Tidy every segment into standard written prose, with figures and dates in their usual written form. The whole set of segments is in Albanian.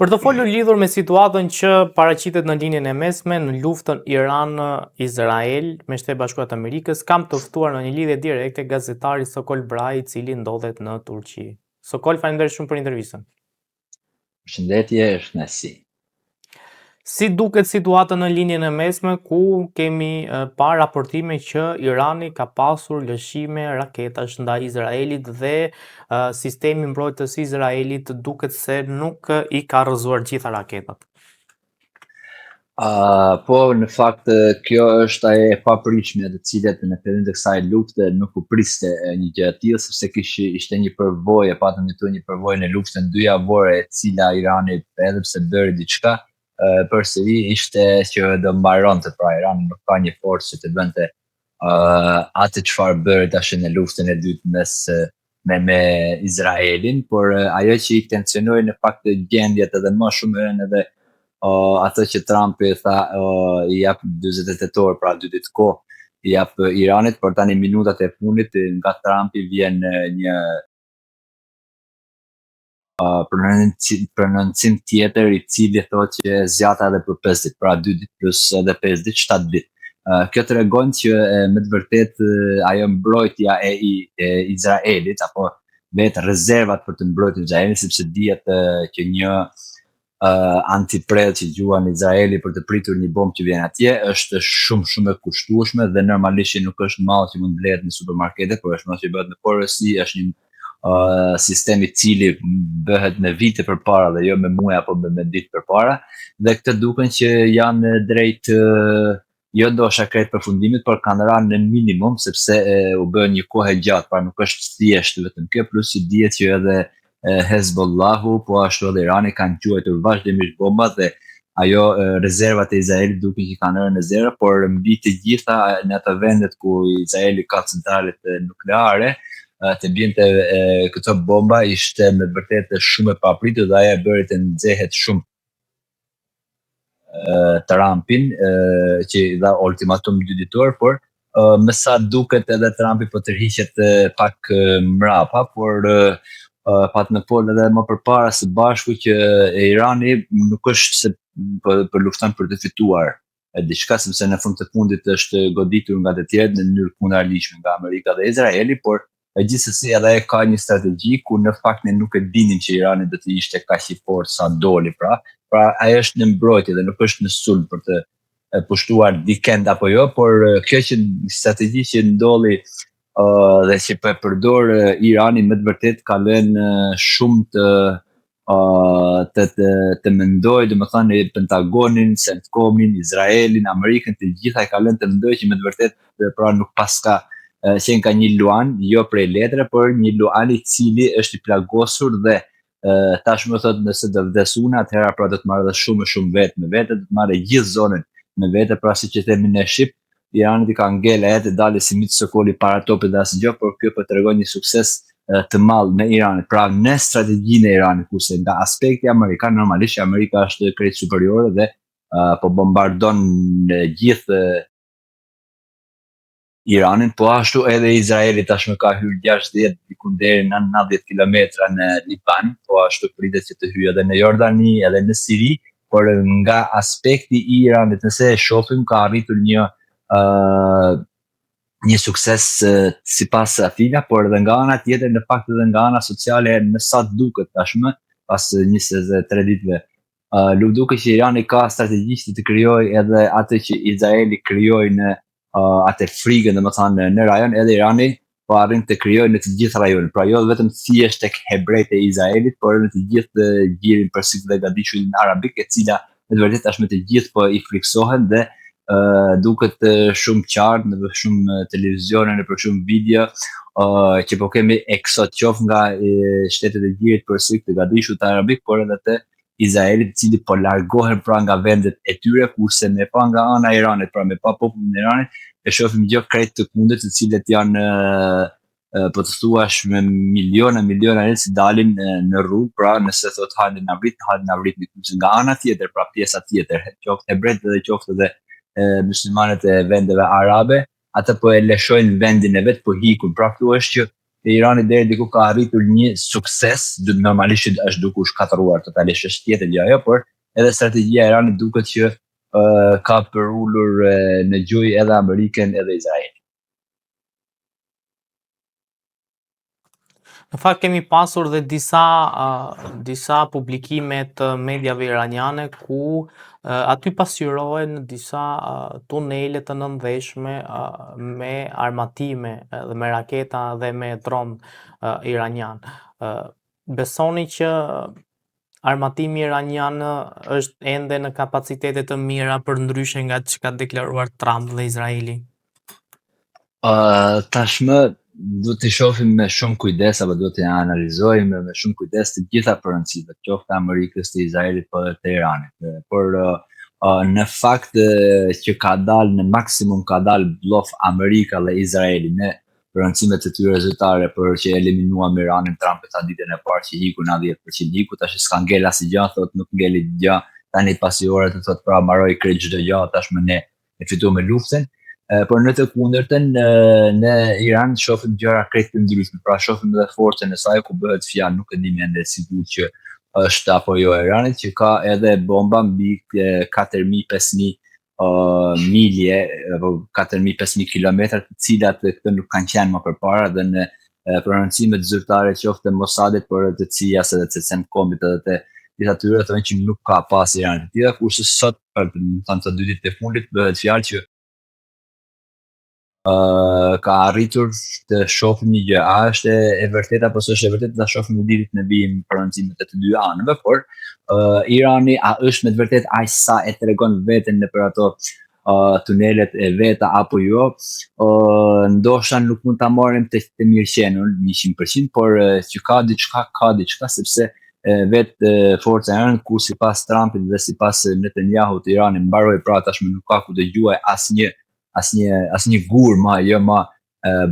Për të folur lidhur me situatën që paraqitet në linjën e mesme në luftën Iran-Izrael me Shtetet e Bashkuara të Amerikës, kam të ftuar në një lidhje direkte gazetarin Sokol Brai, i cili ndodhet në Turqi. Sokol, faleminderit shumë për intervistën. Përshëndetje, është nësi. Si duket situata në linjën e mesme, ku kemi parë raportime që Irani ka pasur lëshime raketash ndaj Izraelit dhe sistemi mbrojtës i Izraelit duket se nuk i ka rrëzuar gjitha raketat. Po, në fakt, kjo është e papritshme të cilat në fillim të kësaj lufte nuk u priste një gjë e tillë, sepse ishte një përvojë, patëm një përvojë në luftën dyjavore, e cila Irani edhe pse bëri diçka, përsëri ishte që do mbaronte, pra Irani nuk ka një forcë që të bënte atë çfarë bëri tash në luftën e dytë me Izraelin, por ajo që i tensionoi në fakt gjendjet edhe më shumë herën edhe atë që Trumpi tha i jap 48 orë, pra 2 ditë kohë i jap Iranit, por tani minutat e fundit nga Trumpi vjen një prononcim tjetër i cili thotë që zgjata edhe për 5 ditë, pra 2 ditë plus edhe 5 ditë, 7 ditë. Kjo tregon që me të vërtet ajo mbrojtja e Izraelit apo vetë rezervat për të mbrojtur Izraelin, sepse dihet që një antipred që gjuan Izraeli për të pritur një bombë që vjen atje është shumë e kushtueshme dhe normalisht nuk është mall që mund blehet në supermarkete, por është mall që bëhet në porosi, është një sistemi cili bëhet me vite përpara dhe jo me muaj apo me ditë përpara, dhe këtë duken që janë drejt jo ndoshta krejt përfundimit, por kanë rënë në minimum sepse u bë një kohë gjatë, pra nuk është thjesht vetëm kjo, plus që dihet që edhe Hezbollahu, po ashtu edhe Irani kanë quajtur vazhdimisht bomba dhe ajo rezervat e Izraelit duken që kanë rënë në zero, por mbi të gjitha në ato vendet ku Izraeli ka centralet nukleare, të bjente këto bomba ishte me vërtet shumë e papritur dhe ajo bëri të nxehet shumë Trumpin që i dha ultimatum 2 ditor, por me sa duket edhe Trumpi po tërhiqet pak mrapa, por pat në pol edhe më përpara së bashku që Irani nuk është se për lufton për të fituar diçka, sepse në fund të fundit është goditur nga të tjerët në mënyrë kundërligjshme nga Amerika dhe Izraeli, por gjithsesi edhe e ka një strategji ku në fakt ne nuk e dinin që Irani do të ishte kaq i fortë sa doli, pra ajo është në mbrojtje dhe nuk është në sulm për të pushtuar dikend apo jo, por kjo që strategji që ndolli dhe që po e përdor Irani me të vërtet ka lënë shumë të mendoj, domethënë Pentagonin, CENTCOM-in, Izraelin, Amerikën, të gjitha e ka lënë të mendoj që me të vërtet pra nuk paska qenë ka një luan, jo prej letre, por një luan i cili është i plagosur dhe tashmë thotë nëse do vdesuna, atëherë pra do të marrë dhe shumë vetë me vete, do të marrë gjithë zonën me vete, pra si që themi në Shqip, Iranit i ka ngel e dali si mitë sokoli para topit dhe asë gjë, por kjo po tregon një sukses të madh në Iranit, pra në strategjinë e Iranit, kurse nga aspekti amerikan, normalisht Amerika është krejt superiore dhe po bombardon gjithë Iranin, po ashtu edhe Izraeli tashmë ka hyrë 60 diku deri në 90 kilometra në Liban, po ashtu pritet që të hyjë edhe në Jordani, edhe në Siri, por nga aspekti i Iranit, nëse e shohim, ka arritur një sukses sipas atina, por edhe nga ana tjetër në fakt edhe nga ana sociale në sa duket tashmë pas 23 ditëve. Nuk duket që Irani ka strategji të krijojë edhe atë që Izraeli krijoi në atë frikën domethënë në rajon, edhe Irani po arrin të krijojë në të gjithë rajonin. Pra jo vetëm thjesht tek hebrejtë e Izraelit, por në të gjithë gjirin persik dhe gadishullin arabik, e cila me të vërtetë tashmë të gjithë po i friksohen dhe duket shumë qartë në shumë televizione, në për shumë video që po kemi eksot qof nga shtetet e gjirit persik të gadishullit arabik, por edhe të Izraelit, cili po largohen pra nga vendet e tyre, kurse me pa nga ana e Iranit, pra me pa popullin e Iranit, e shohim gjë krejt të kundërt, të cilët janë po të thuash me miliona njerëz që dalin në rrugë, pra nëse thot hajde na vrit nga ana tjetër, pra pjesa tjetër, qoftë hebrejt dhe qoftë edhe muslimanët e vendeve arabe, ata po e lëshojnë vendin e vet, po hikun. Pra këtu është që e Irani deri diku ka arritur një sukses, normalisht është duke u shkatëruar totalisht, është tjetër gjë ajo, por edhe strategjia e Iranit duket që ka përullur në gjujë edhe Amerikën edhe Izraelin. Në fakt kemi pasur dhe disa publikime të mediave iraniane ku aty pasqyrohen disa tunele të nëndveshme me armatime dhe me raketa dhe me dron iranian. Besoni që armatimi iranian është ende në kapacitete të mira për ndryshe nga që ka deklaruar Trump dhe Izraeli? Tashmë do të shohim me shumë kujdes apo do të analizojmë me shumë kujdes të gjitha përëndësitë, qoftë Amerikës, të Izraelit po dhe të Iranit. Por në fakt që ka dalë në maksimum ka dalë blof Amerika dhe Izraeli në përëndësimet të tyre zyrtare për që eliminuam Iranin. Trump ta ditën e parë që hiku na 10% hiku, tash s'ka ngel asgjë gjë, thotë nuk ngeli gjë, tani pasi ore të thotë pra mbaroi krejt çdo gjë, tashmë ne e fituam luftën. Por në të kundërtën në Iran shohim gjëra krejt të ndryshme, pra shohim edhe forcën e saj ku bëhet fjalë, nuk e di më ende sigurt që është apo jo e Iranit, që ka edhe bomba mbi 4.000-5.000 milje apo 4.000-5.000 kilometra, të cilat këto nuk kanë qenë më përpara dhe në prononcimet zyrtare qoftë të Mossadit, por të CIA-s edhe të CENTCOM-it edhe të disa tyre thonë që nuk ka pas Iranit të tjera, kurse sot për të dy ditët e fundit bëhet fjalë që ka arritur të shohim një gjë, a është e vërtetë apo s'është e vërtetë, ta shohim në ditët në vijim prononcimet e të dy anëve, por Irani a është me të vërtetë aq sa e tregon veten nëpër ato tunelet e veta apo jo, ndoshta nuk mund ta marrim të mirëqenur 100%, por që ka diçka, sepse vetë forca e Iranit, ku sipas Trumpit dhe sipas Netanyahu të Irani mbaroi pra tashmë nuk ka ku dëgjuaj asnjë gur jo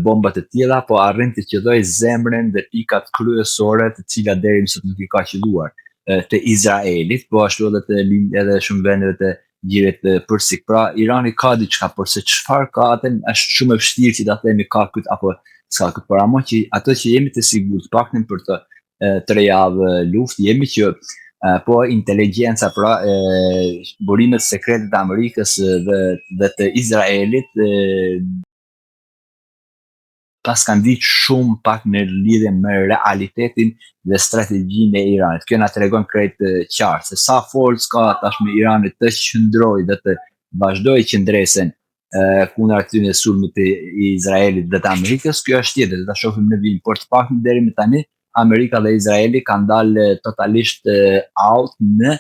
bomba të tilla, po arrin të qëlloj zemrën dhe pikat kryesore të cilat deri më sot nuk i ka qelluar të Izraelit, po ashtu edhe shumë vendeve të gjirit përsik. Pra Irani ka diçka, por se çfarë ka atë është shumë e vështirë që ta themi ka këtë apo s'ka këtë, por ama që ato që jemi të sigurt, paktën për të 3 javë luftë, jemi që po inteligjenca, pra burimet sekrete të Amerikës dhe të Izraelit pas kanë ditë shumë pak në lidhje me realitetin dhe strategjinë e Iranit. Kjo na tregon krejt qartë se sa forcë ka tashmë Irani të qëndrojë dhe të vazhdojë qëndresën kundër këtyre sulmit të Izraelit dhe të Amerikës. Kjo është tjetër, ta shohim në vijim, por të paktën deri më tani Amerika dhe Izraeli kanë dalë totalisht out në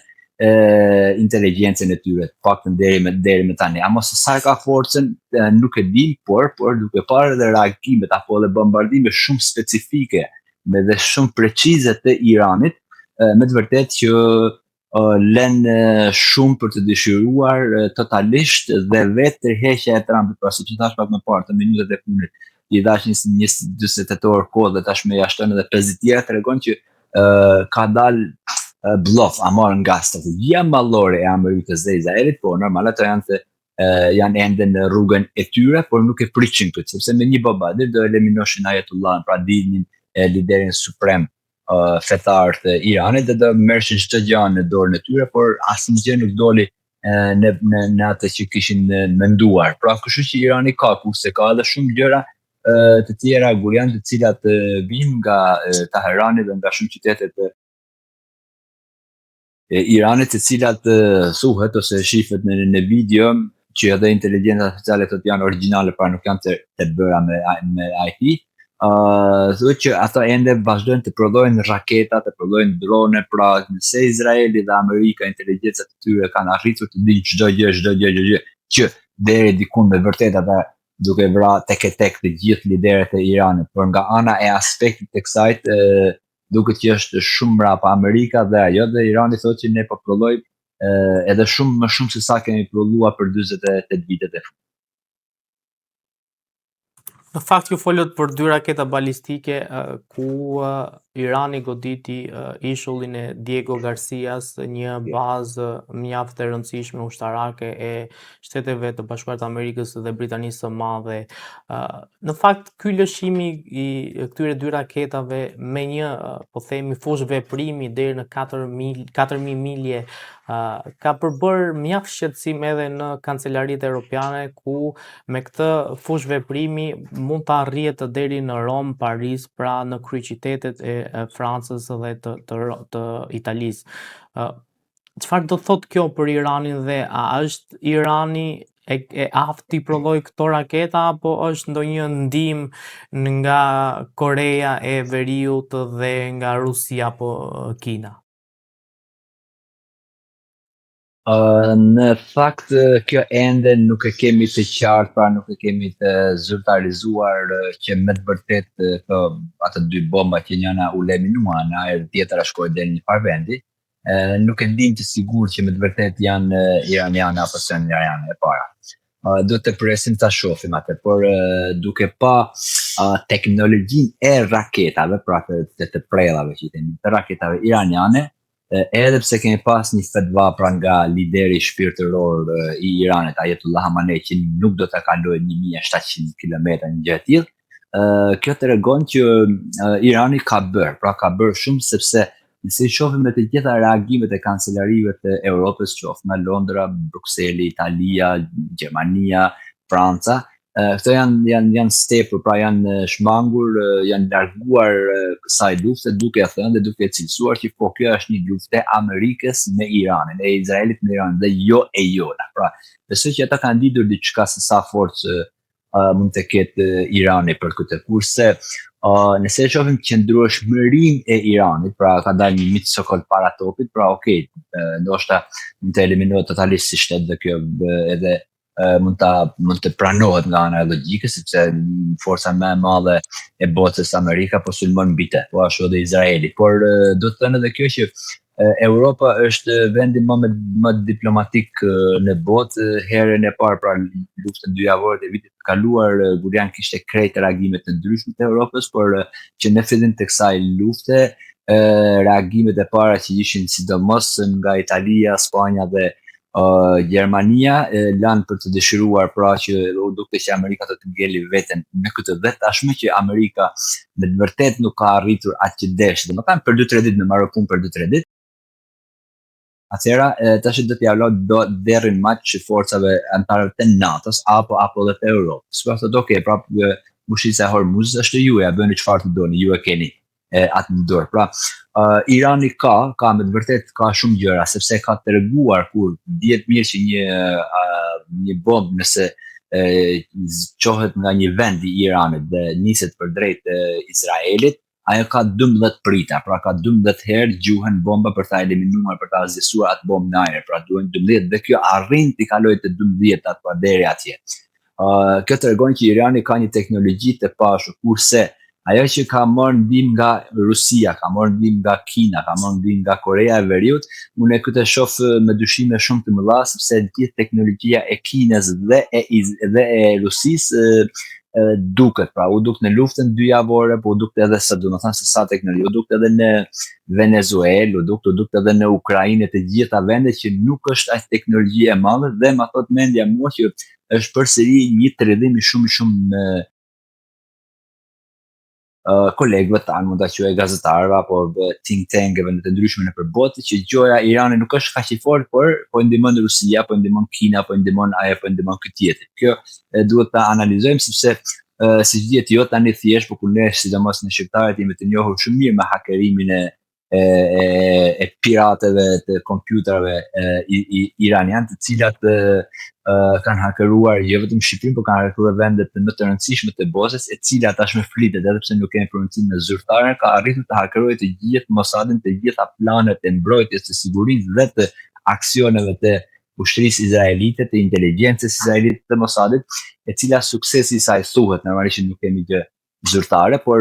inteligjencën e tyre, të paktën deri më tani. Ama se sa ka forcën nuk e dim, por duke parë edhe reagimet apo edhe bombardime shumë specifike dhe shumë precize të Iranit, me të vërtetë që lënë shumë për të dëshiruar totalisht dhe vetë tërheqja e Trumpit, pra siç thash pak më parë, të minutat e fundit i dash një 48 orë kohë dhe tashmë ja shton edhe 50 tjera, tregon që ka dalë bluff amar nga strategjia mballore e Amerikës dhe Izraelit, po normal ato janë ende në rrugën e tyre, por nuk e pritin këtë, sepse me një bombardim do eliminoshin Ayatollahun, pra dinin liderin suprem fetar të Iranit, dhe do merrshin çdo gjë në dorën e tyre, por asnjë nuk doli në atë që kishin menduar. Pra kështu që Irani ka kurse ka edhe shumë gjëra të tjera gurian të cilat vijnë nga Teherani dhe nga shumë qytetet e Iranit, të cilat thuhet ose shifet në video që edhe inteligjenca artificiale thotë janë origjinale, pra nuk janë të bëra me IT. Thuhet që ata ende vazhdojnë të prodhojnë raketa, të prodhojnë drone, pra nëse Izraeli dhe Amerika, inteligjencat e tyre kanë arritur të dinë çdo gjë që deri diku me vërtet ata duke vra tek të gjithë lideret e Iranit, por nga ana e aspektit të kësaj duket që është shumë mbrapa Amerika dhe ajo, dhe Irani thotë që ne po prodhojmë edhe shumë më shumë se sa kemi prodhuar për 48 vitet e fundit. Në fakt ju folët për 2 raketa balistike ku Irani goditi ishullin e Diego Garcias, një bazë mjaft e rëndësishme ushtarake e Shteteve të Bashkuara të Amerikës dhe Britanisë së Madhe. Në fakt, ky lëshimi i këtyre dy raketave me një, po themi, fush veprimi deri në 4.000 milje ka përbërë mjaft shqetësim edhe në kancelaritë europiane, ku me këtë fush veprimi mund të arrihet deri në Rom, Paris, pra në kryeqytetet e Francës dhe të Italisë. Çfarë do thotë kjo për Iranin dhe a është Irani e aftë t'i prodhoj këto raketa apo është ndonjë ndihmë nga Korea e Veriut dhe nga Rusia apo Kina? Në fakt, kjo ende nuk e kemi të qartë, pra nuk e kemi të zyrtarizuar që me të vërtet ato dy bomba që njëna u leminuana e tjetra shkoi deri në një farë vendi. Nuk e dim të sigurt që me të vërtet janë iraniane apo se janë iraniane e para. Do të presim ta shohim atë, por duke pa teknologjinë e raketave, pra të prellave që themi, të raketave iraniane, edhe pse kemi pas një fetva pra nga lideri shpirtëror i Iranit, Ayatollah Khamenei, që nuk do të kalojë 1700 kilometra një gjë e tillë, kjo tregon që Irani ka bërë shumë, sepse nëse shohim me të gjitha reagimet e kancelarive të Europës, qoftë nga Londra, Brukseli, Italia, Gjermania, Franca, këto janë stepur, pra janë shmangur, janë larguar kësaj lufte duke thënë dhe duke cilësuar që po kjo është një lufte Amerikës me Iranin, e Izraelit me Iranin dhe jo e jona. Pra, besoj që ata kanë ditur diçka se sa forcë mund të ketë Irani për këtë, kurse nëse e shohim qëndrueshmërinë e Iranit, pra ka dalë një mitë sokol para topit, pra okay, ndoshta mund të eliminohet totalisht si shtet dhe kjo edhe mund të pranohet nga ana e logjikës, sepse forca më e madhe e botës Amerika po sulmon mbi të, po ashtu edhe Izraeli. Por do të thënë edhe kjo që Europa është vendi më diplomatik në botë. Herën e parë, pra luftën dyjavore të vitit të kaluar, Gurian kishte krejt reagimet të ndryshme të Europës, por që në fillim të kësaj lufte, reagimet e para që ishin sidomos nga Italia, Spanja dhe Gjermania lanë për të dëshiruar, pra që u dukte që Amerika do të ngeli veten në këtë dhe tashmë që Amerika me të vërtet nuk ka arritur atë që deshte, domethënë për 2-3 ditë me marrë punë për 2-3 ditë. Atëra tash do t'ia lë derrin maç forcave anëtare të NATO-s apo edhe të Europës. Po thotë okay, pra ushtria e Hormuz është juaja, bëni çfarë të doni, ju e keni atë në dorë. Pra, Irani ka me të vërtet ka shumë gjëra, sepse ka treguar kur dihet mirë që një bombë nëse qohet nga një vend i Iranit dhe niset për drejt Izraelit, ajo ka 12 prita, pra ka 12 herë gjuhen bomba për ta eliminuar, për ta zgjesuar atë bombë në ajër, pra duhen 12 dhe kjo arrin të kalojë të 12 atë pa deri atje. Kjo tregon që Irani ka një teknologji të pashur, kurse ajo që ka marrë ndihmë nga Rusia, ka marrë ndihmë nga Kina, ka marrë ndihmë nga Korea e Veriut, unë këtë shoh me dyshime shumë të mëdha, sepse gjithë teknologjia e Kinës dhe e Rusisë duket, pra u duket në luftën dyjavore, po u duket edhe domethënë se sa teknologji, u duket edhe në Venezuelë, u duket edhe në Ukrainë, të gjitha vendet që nuk është aq teknologji e madhe dhe ma thot mendja mua që është përsëri një tredhim i shumë kolegëve tanë, mund ta quaj gazetarëve apo think tankëve në të ndryshme nëpër botë, që gjoja Irani nuk është kaq i fortë, por po ndihmon Rusia, po ndihmon Kina, po ndihmon ajo, po ndihmon ky tjetër. Kjo duhet ta analizojmë, sepse siç dihet jo tani thjesht, por kur ne sidomos në shqiptarët jemi të njohur shumë mirë me hakerimin e piratëve të kompjuterave iranian, të cilat kanë hakeruar jo vetëm Shqipërinë, por kanë hakeruar vendet më të rëndësishme të botës, e cila tashmë flitet, edhe pse nuk kemi përmirësim në zyrtare, ka arritur të hakerojë të gjithë Mossadin, të gjitha planet e mbrojtjes së sigurisë dhe të aksioneve të ushtrisë izraelite, të inteligjencës izraelite të Mossadit, e cila suksesi i saj thuhet, normalisht nuk kemi gjë zyrtare, por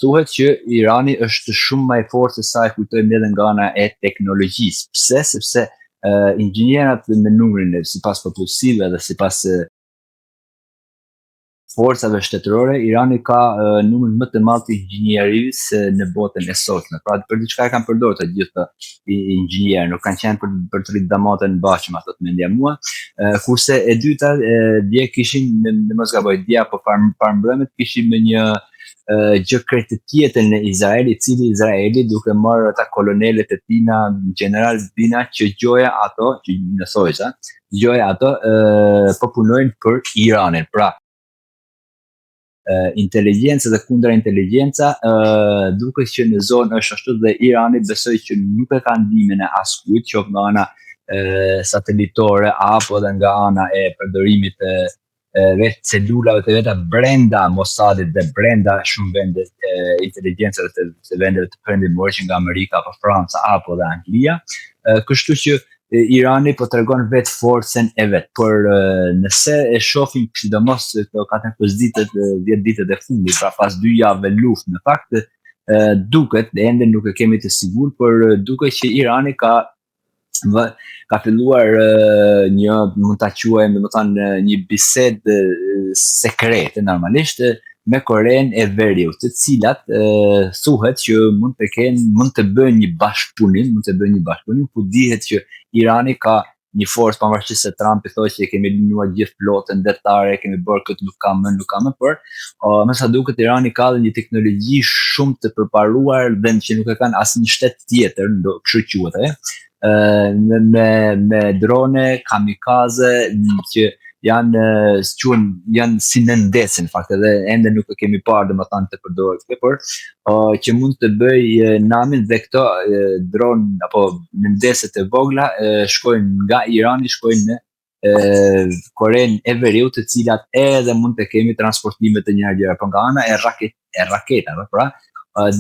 thuhet që Irani është shumë më i fortë se sa e kujtojmë edhe nga ana e teknologjisë. Pse? Sepse inxhinierat me numrin sipas popullsive dhe sipas forcave shtetërore, Irani ka numrin më të madh të inxhinierisë në botën e sotme. Pra për diçka e kanë përdorur të gjithë inxhinierë, nuk kanë qenë për të rritë damatën bashkë, ato të mendja mua. Kurse e dyta, dje kishin në mos gaboj, dje apo parmbrëmet kishin me një gjë krejt të tjetër në Izrael, i cili Izraeli duke marrë ata kolonelet e tina, general bina që gjoja ato, që në thojza, gjoja ato po punojnë për Iranin. Pra, inteligjenca dhe kundra inteligjenca, duke që në zonë është ashtu dhe Irani besoj që nuk e ka ndimin e askujt, qoftë nga ana satelitore apo dhe nga ana e përdorimit vetë celulave të veta brenda Mossadit dhe brenda shumë vende inteligjencave të vendeve të perëndimore që nga Amerika apo Franca apo dhe Anglia. Kështu që Irani po tregon vetë forcën e vet, por nëse e shohim sidomos këto 14 ditët, 10 ditët e fundit, pra pas 2 javëve luftë, në fakt duket, ende nuk e kemi të sigurt, por duket që Irani ka filluar një, mund ta quajmë domethënë një bisedë sekrete normalisht me Korenë e Veriut, të cilat thuhet që mund të bëjnë një bashkëpunim, ku dihet që Irani ka një forcë pavarësisht se Trumpi thotë që kemi eliminuar gjithë flotën ndërtare, kemi bërë këtë, nuk ka më, por me sa duket Irani ka dhe një teknologji shumë të përparuar dhe që nuk e kanë asnjë shtet tjetër, kështu quhet, me drone kamikaze që janë si në ndesin, fakt, edhe ende nuk e kemi parë domethënë të përdoret, por që mund të bëj namin dhe këto drone apo nëndeset e vogla shkojnë nga Irani, shkojnë në Korenë e Veriut, të cilat edhe mund të kemi transportime të njëra gjëra, por nga ana e raketave, pra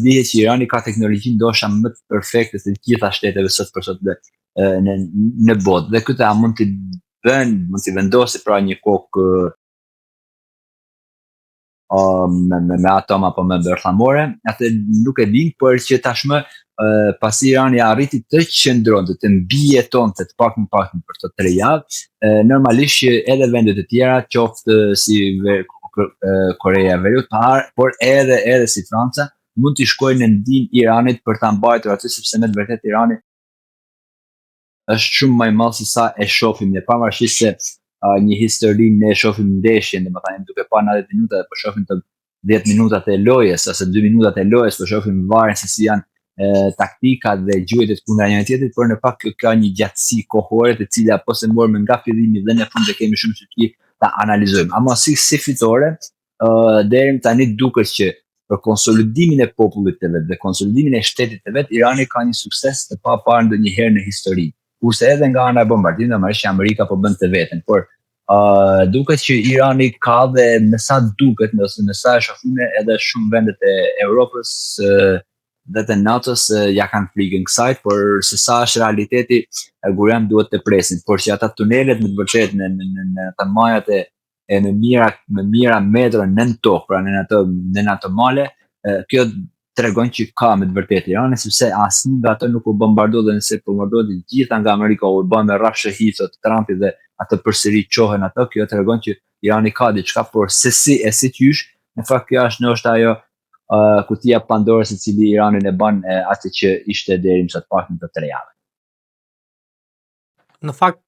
dihet që Irani ka teknologji ndoshta më të perfekte se të gjitha shteteve sot për sot në botë, dhe këtë mund t'i vendosi pra një kokë me atom apo me bërthamore, atë nuk e din, por që tashmë pasi Irani arriti të qëndronte, të mbijetonte të paktën për të 3 javë, normalisht që edhe vendet e tjera, qoftë si Koreja e Veriut, por edhe si Franca, mund t'i shkojnë në ndihmë Iranit për ta mbajtur aty, sepse në të vërtetë Irani është shumë më i madh se sa e shohim ne, pavarësisht se një histori ne shohim ndeshjen, domethënë duke parë 90 minuta, po shohim të 10 minutat e lojës ose 2 minutat e lojës, po shohim varet se si janë taktikat dhe gjuhjet kundra njëri tjetrit, por në fakt kjo ka një gjatësi kohore të cila po se morëm nga fillimi dhe në fund e kemi shumë çështje ta analizojmë. Ama si fitore, deri tani duket që për konsolidimin e popullit të vet dhe konsolidimin e shtetit të vet, Irani ka një sukses të paparë ndonjëherë në histori. Kurse edhe nga ana e bombardimit, normalisht që Amerika po bën të vetën, por duket që Irani ka dhe me sa duket, ose me sa e shohim edhe shumë vendet e Europës dhe të NATO-s ja kanë frikën kësaj, por se sa është realiteti, guram duhet të presin, por që ata tunelet me të vërtetë në ata majat e me mira metra nën tokë, pra në ato male, kjo tregon që ka me të vërtetë Irani, sepse asnjë nga ato nuk u bombardoi, dhe nëse bombardohet gjitha nga Amerika u bën me rrafshë hitë të Trumpit dhe ato përsëri çohen ato, kjo tregon që Irani ka diçka, por se si qysh, në fakt kjo është ndoshta ajo kutia Pandorës e cili Iranin e bën atë që ishte deri më sot paktën të 3 javë. Në fakt,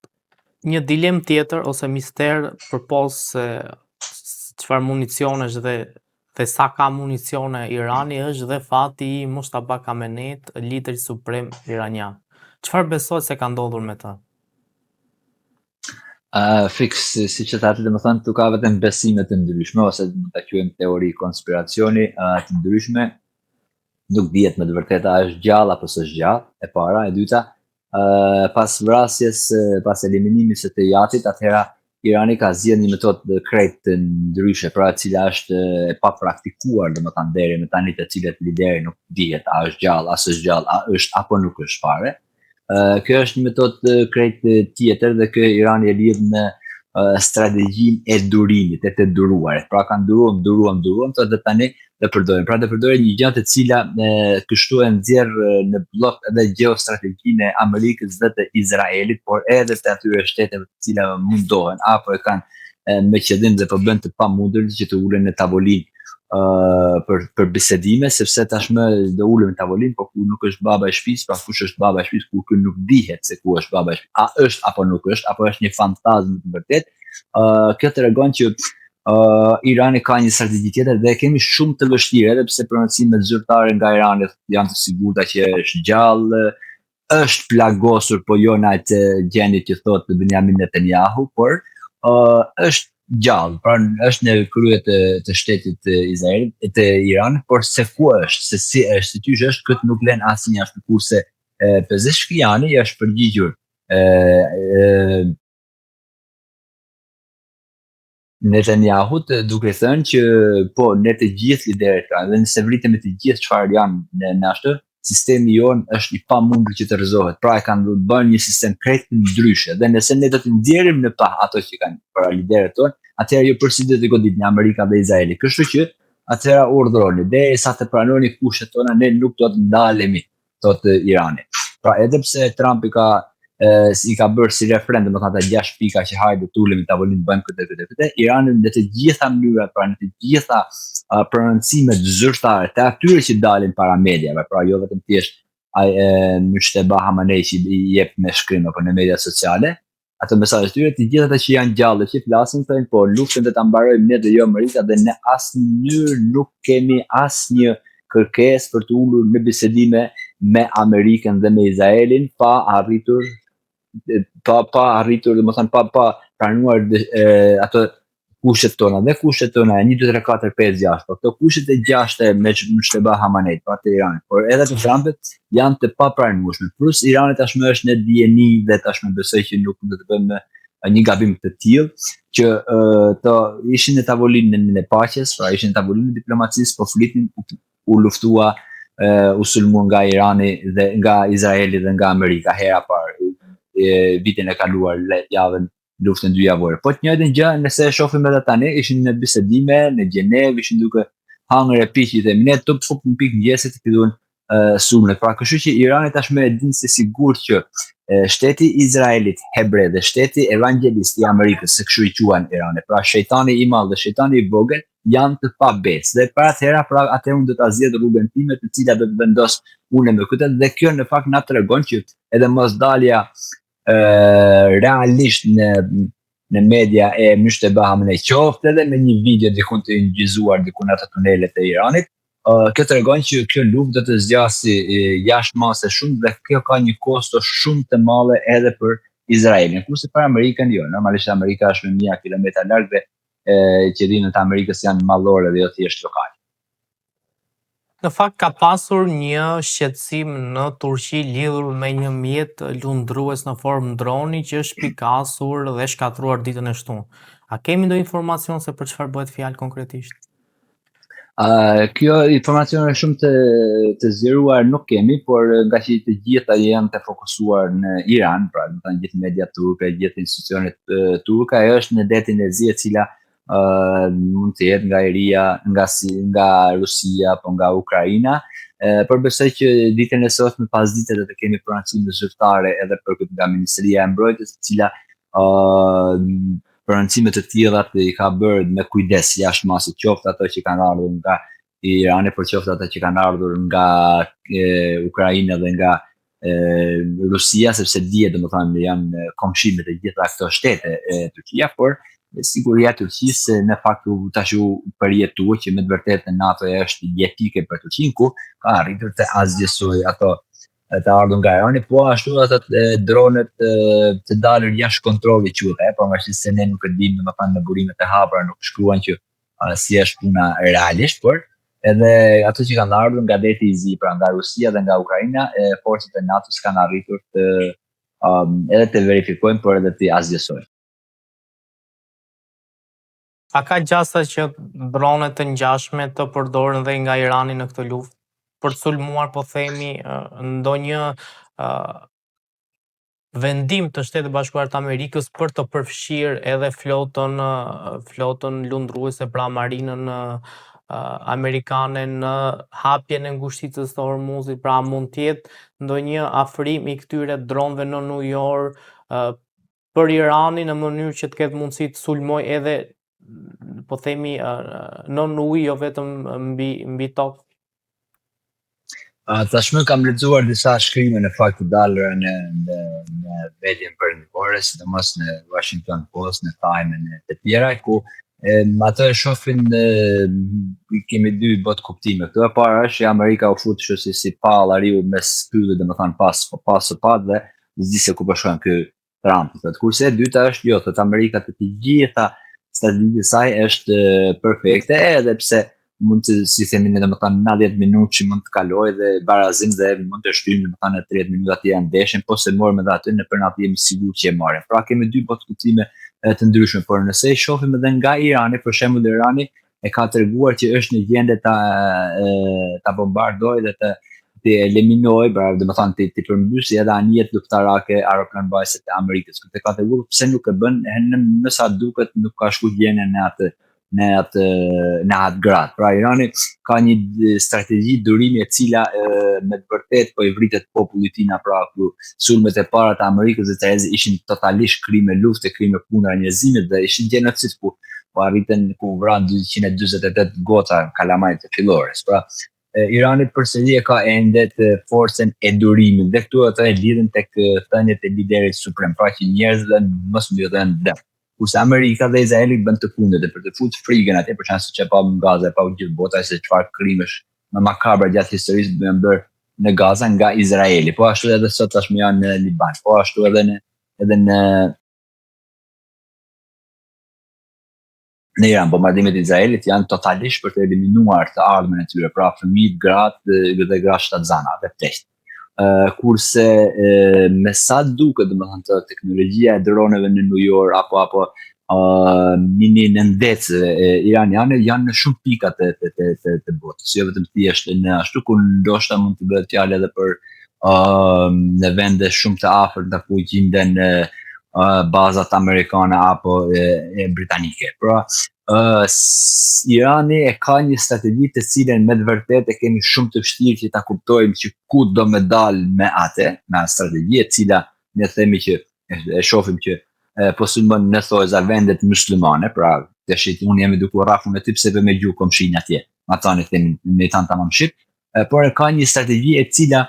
një dilem tjetër ose mister përpos se çfarë municionesh dhe sa ka municione Irani është dhe fati i Mustafa Khameneit, lideri suprem iranian. Çfarë besohet se ka ndodhur me ta? Fiks, si që thati, domethënë tu ka vetëm besime të ndryshme, ose mund ta quajmë teori konspiracioni të ndryshme. Nuk dihet me të vërtetë a është gjallë apo s'është gjallë, e para, e dyta, pas vrasjes, pas eliminimit së të jatit, atëhera Irani ka zgjedhur një metodë krejt të ndryshe, pra e cila është e papraktikuar domethënë deri më tani, të cilet lideri nuk dihet a është gjallë, a s'është gjallë, a është apo nuk është fare. Kjo është një metodë krejt tjetër dhe kjo Irani e lidh me strategjinë e durimit, e të duruarit. Pra kanë duruam, dhe tani dhe përdorin. Pra dhe përdorin një gjë të cila kështu e nxjerr në blok edhe gjeostrategjinë e Amerikës dhe të Izraelit, por edhe të atyre shteteve të cilat mundohen apo e kanë me qëllim dhe po bën të pamundur që të ulen në tavolinë për bisedime, sepse tashmë do ulem në tavolinë, po ku nuk është baba e shtëpisë, pra kush është baba e shtëpisë, kur ky nuk dihet se ku është baba e shtëpisë, a është apo nuk është, apo është një fantazm të vërtet. Kjo tregon që Irani ka një strategji tjetër dhe kemi shumë të vështirë, edhe pse prononcimet zyrtare nga Irani janë të sigurta që është gjallë, është plagosur, po jo në atë gjendje që thotë Benjamin Netanyahu, por është gjallë, pra është në krye të shtetit të Izraelit, të Iranit, por se ku është, se si është, se qysh është, këtë nuk len asnjë ashtu, kurse Pezeshkiani është përgjigjur Netanyahut duke thënë që po ne të gjithë liderët kanë, dhe nëse vritem me të gjithë çfarë janë në ashtë, sistemi jonë është i pamundur që të rrezohet. Pra e kanë bërë një sistem krejt ndryshe dhe nëse ne do të nxjerrim në pa ato që kanë para liderët tonë, atëherë jo përsi do të goditni Amerika dhe Izraeli. Kështu që atëherë urdhëroni derisa të pranoni kushtet tona, ne nuk do të ndalemi, thotë Irani. Pra edhe pse Trumpi i ka bërë si referendum, do të thotë 6 pika që hajde të ulemi në tavolinë bëjmë këtë. Irani në të gjitha mënyrat, pra në të gjitha prononcimet zyrtare të atyre që dalin para mediave, pra jo vetëm thjesht Mushteba Hamenei që i jep me shkrim apo në media sociale, ato mesazhe të tyre, të gjitha ata që janë gjallë që flasin thënë po luftën do ta mbarojmë ne dhe jo Amerika, dhe në asnjë mënyrë nuk kemi asnjë kërkesë për të ulur në bisedime me Amerikën dhe me Izraelin pa arritur, domethënë pa pranuar ato kushtet tona, dhe kushtet tona 1 2 3 4 5 6, po këto kushtet e 6 me Mushteba Hamenei pa të Iranit, por edhe të Trumpit janë të papranueshme. Plus Irani tashmë është në dieni dhe tashmë besoj që nuk do të bëjmë një gabim të tillë që të ishin në tavolinën e paqes, pra ishin në tavolinën e diplomacisë, po flitin u luftua u sulmu nga Irani dhe nga Izraeli dhe nga Amerika hera parë vitin e kaluar javën luftën 2 javore. Po të njëjtën gjë nëse e shohim edhe tani, ishin në bisedime në Gjenevë, ishin duke hangër e piqit dhe ne top në pikë mëngjesit të fillojnë sulmet. Pra kështu që Irani tashmë e din se sigurt që shteti Izraelit hebre dhe shteti evangelist i Amerikës, se kështu i quajnë Irani, pra shejtani i madh dhe shejtani i vogël janë të pabes. Dhe para atëherë, pra atëherë unë do ta zgjedh rrugën time të cilat do të vendos unë me këtë, dhe kjo në fakt na tregon që edhe mosdalja realisht në media e Mushteba Hamenei, qoftë edhe me një video dikun të ingjizuar dikun ato tunelet e Iranit, kjo tregon që kjo luftë do të zgjasë jashtëmase shumë dhe kjo ka një kosto shumë të madhe edhe për Izraelin, kurse për Amerikën jo. Normalisht Amerika është me 1000 kilometra larg dhe qendrimet e Amerikës janë mallore dhe jo thjesht lokale. Në fakt ka pasur një shqetësim në Turqi lidhur me një mjet lundrues në formë droni që është pikasur dhe shkatruar ditën e shtunë. A kemi ndonjë informacion se për çfarë bëhet fjalë konkretisht? Kjo informacion është shumë të zgjeruar nuk kemi, por nga që të gjitha janë të fokusuar në Iran, pra do të thënë gjithë media turke, gjithë institucionet turke, ajo është në detin e zi e cila mund të jetë nga Iria, nga Rusia, apo nga Ukraina, por besoj që ditën e sotme pas dite do të kemi prononcime zyrtare edhe për këtë nga Ministria e Mbrojtjes, e cila prononcime të tilla i ka bërë me kujdes jashtëmase, qoftë ato që kanë ardhur nga Irani, por qoftë ato që kanë ardhur nga Ukraina dhe nga Rusia, sepse dihet domethënë janë komshimet e gjitha këto shtete e Turqia, por siguria e Turqisë në fakt tash u përjetua që me të vërtetë NATO është jetike për Turqinë, ku ka arritur të azgjësoj ato të ardhur nga Irani, po ashtu ato dronet të dalur jashtë kontrollit quhet, pavarësisht se ne nuk e dimë domethënë në burimet e hapura nuk shkruan që si është puna realisht, por edhe ato që kanë ardhur nga deti i zi, pra nga Rusia dhe nga Ukraina, forcat e NATO-s kanë arritur të edhe të verifikojnë, por edhe të azgjësojnë. A ka gjasa që dronet të ngjashme të përdoren dhe nga Irani në këtë luftë për të sulmuar, po themi, ndonjë vendim të Shtetit Bashkuar të Amerikës për të përfshirë edhe flotën lundruese, pra marinën amerikane në hapjen e ngushticës së Hormuzit, pra mund të jetë ndonjë afrim i këtyre dronëve në New York për Iranin në mënyrë që të ketë mundësi të sulmoj edhe, po themi, nën ujë, jo vetëm mbi tokë? Tashmë kam lexuar disa shkrime në fakt të dalura në median perëndimore, sidomos në Washington Post, në Time e të tjera, ku ato e shohin kemi dy botë kuptime. Këtu e para është që Amerika u fut si pallariu mes pyllë, domethënë pas së pat dhe s'di se ku po shkon ky Trump. Kurse e dyta është jo, thotë Amerika të gjitha strategjia e saj është perfekte, edhe pse mund të, si themi ne, domethënë 90 minutë që mund të kaloj dhe barazim dhe mund të shtyjmë domethënë 30 minuta të janë ndeshjen, po se morëm edhe aty në penalti jemi sigurt që e marrim. Pra kemi dy botë kuptime të ndryshme, por nëse i shohim edhe nga Irani, për shembull Irani e ka treguar që është në gjendje ta bombardojë dhe të eliminojë, pra domethënë të përmbysë edhe anijet luftarake aeroplanbajse të Amerikës. Këtë ka treguar pse nuk e bën, në sa duket nuk ka shku gjendje në atë grad. Pra Irani ka një strategji durimi e cila me të vërtet po i vritet popullit tina, pra ku sulmet e para të Amerikës dhe të ishin totalisht krime lufte, krime kundër njerëzimit dhe ishin gjenocid ku arritën ku vranë 248 gota kalamajt e fillores. Pra Irani përsëri e ka ende të forcën e durimit dhe këtu ato e lidhen tek thënjet e liderit suprem, pra që njerëzve mos mbyllen dëm. Kurse Amerika dhe Izraeli bën të kundërt dhe për të futur frikën atje, për shkak që pa Gaza, pa gjithë bota se çfarë krimesh më makabra gjatë historisë bëhen bërë në Gaza nga Izraeli, po ashtu edhe sot tashmë janë në Liban, po ashtu edhe në Iran. Bombardimet e Izraelit janë totalisht për të eliminuar të ardhmen e tyre, pra fëmijët, gratë dhe gratë shtatzana dhe pleqt. Kurse me sa duket, domethënë të teknologjia e droneve në New York apo mini nëndecëve iraniane janë në shumë pika të botës, jo vetëm thjesht në ashtu ku ndoshta mund të bëhet fjalë edhe për në vende shumë të afërta ku gjenden bazat amerikane apo britanike. Pra Irani e ka një strategji të cilën me të vërtetë kemi shumë të vështirë që ta kuptojmë që ku do me dalë me strategji e cila ne themi që e shohim që po sulmon në thojza vendet muslimane, pra tash unë jam duke u rrafur me ty pse me gjuhë komshin atje. Ata ne themi me tan tamam shit, por e ka një strategji e cila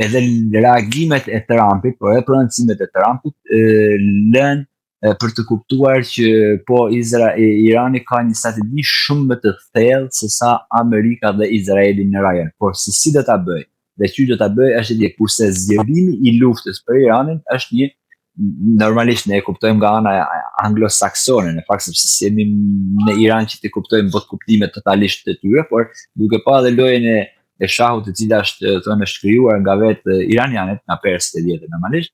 edhe reagimet e Trumpit, por edhe prononcimet e Trumpit lën për të kuptuar që po Irani ka një strategji shumë më të thellë se sa Amerika dhe Izraeli në rajon. Por se si do ta bëj dhe që do ta bëj është dhe kurse zgjerimi i luftës për Iranin është një, normalisht ne e kuptojmë nga ana anglosaksone, në fakt sepse si jemi në Iran që të kuptojmë botë kuptime totalisht të tyre, por duke pa edhe lojën e shahut e cila është shkrijuar nga vetë iranianët, nga persët e vjetër normalisht,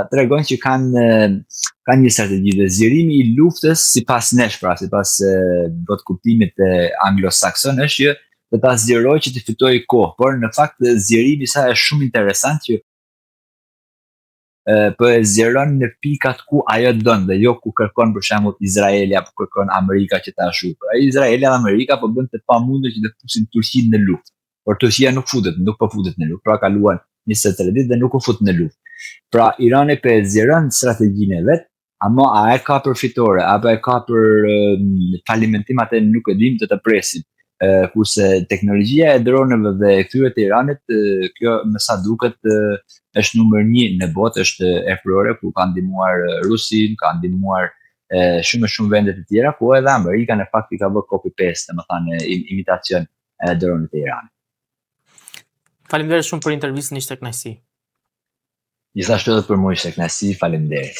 tregon që kanë një strategji dhe zgjerimi i luftës sipas nesh, pra sipas botë kuptimit anglosakson është që do ta zgjerojë që të fitojë kohë, por në fakt zgjerimi i saj është shumë interesant që po e zgjeron në pikat ku ajo don dhe jo ku kërkon për shembull Izraeli apo kërkon Amerika që ta ashtu. Pra Izraeli dhe Amerika po bën të pamundur që të fusin Turqinë në luftë. Por Turqia nuk po futet në luftë, pra kaluan 23 ditë dhe nuk u fut në luftë. Pra Irani po e zgjeron strategjinë e vet, ama a e ka për fitore apo e ka për falimentim atë nuk e dim, të presim. Kurse teknologjia e droneve dhe këtyre të Iranit, kjo me sa duket është numër 1 në botë, është efrore, ku ka ndihmuar Rusin, ka ndihmuar shumë vende të tjera, ku edhe Amerika në fakt i ka bërë copy-paste, domethënë imitacion e dronit të Iranit. Faleminderit shumë për intervistën, ishte kënaqësi. Gjithashtu edhe për mua ishte kënaqësi, faleminderit.